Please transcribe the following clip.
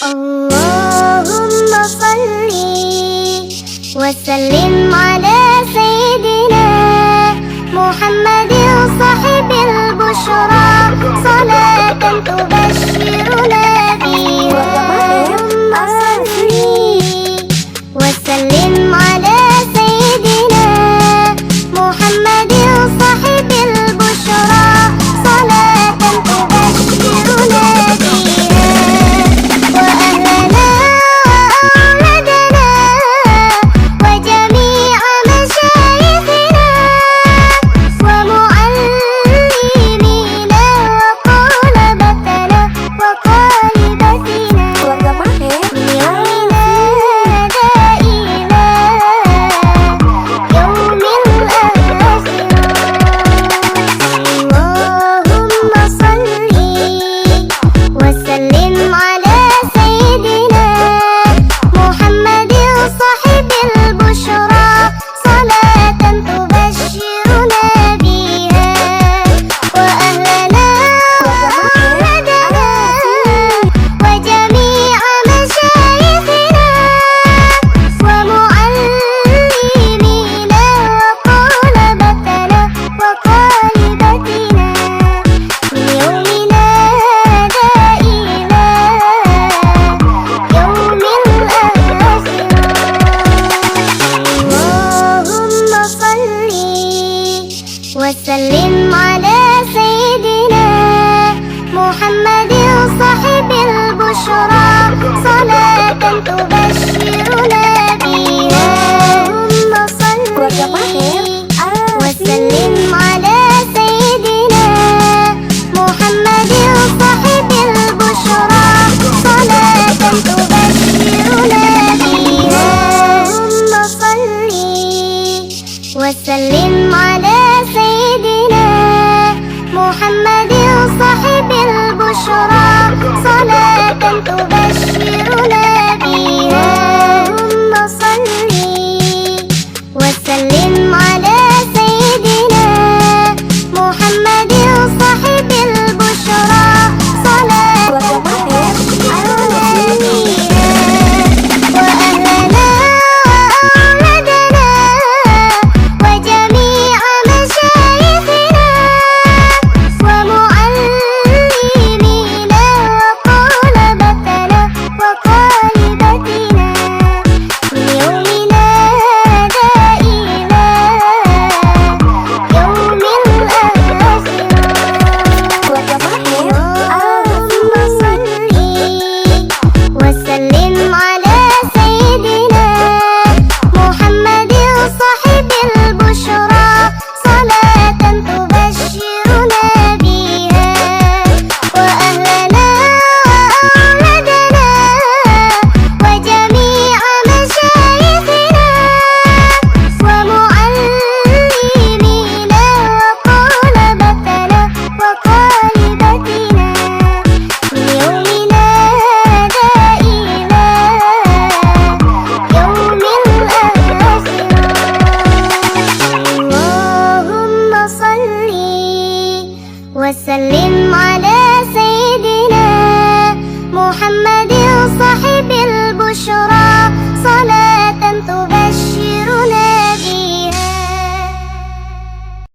اللهم صل وسلم على سيدنا محمد صاحب البشرى صلاة تبشرنا بها. اللهم صل وسلم على سيدنا محمد صاحب البشرى صلاة تبشرنا بها. وأهلنا وأولادنا وجميع مشايخنا ومعلمينا وطلبتنا وطالباتنا من يومنا هذا إلى يوم الآخرة. اللهم صل وسلم على سيدنا محمد صاحب البشرى صلاة تبشرنا بها. وأهلنا وأولادنا وجميع مشايخنا ومعلمينا وطلبتنا وطالباتنا من يومنا هذا إلى يوم الآخرة. اللهم صل وسلم على سيدنا محمد صاحب البشرى صلاة تبشرنا بها. اللهم صل وسلم على سيدنا محمد صاحب البشرى صلاة تبشرنا بها. اللهم صل وسلم على سيدنا محمد صاحب البشرى صلاة تبشرنا بها. اللهم صل وسلم على سيدنا محمد صاحب البشرى صلاة تبشرنا بها. وأهلنا وأولادنا وجميع مشايخنا ومعلمينا وطلبتنا وطالباتنا من يومنا هذا إلى يوم الآخرة. اللهم صل وسلم على سيدنا محمد صاحب البشرى صلاة تبشرنا بها. وأهلنا وأولادنا وجميع مشايخنا ومعلمينا وطلبتنا وطالباتنا من يومنا هذا إلى يوم الآخرة. اللهم صل وسلم على سيدنا محمد صاحب البشرى صلاة تبشرنا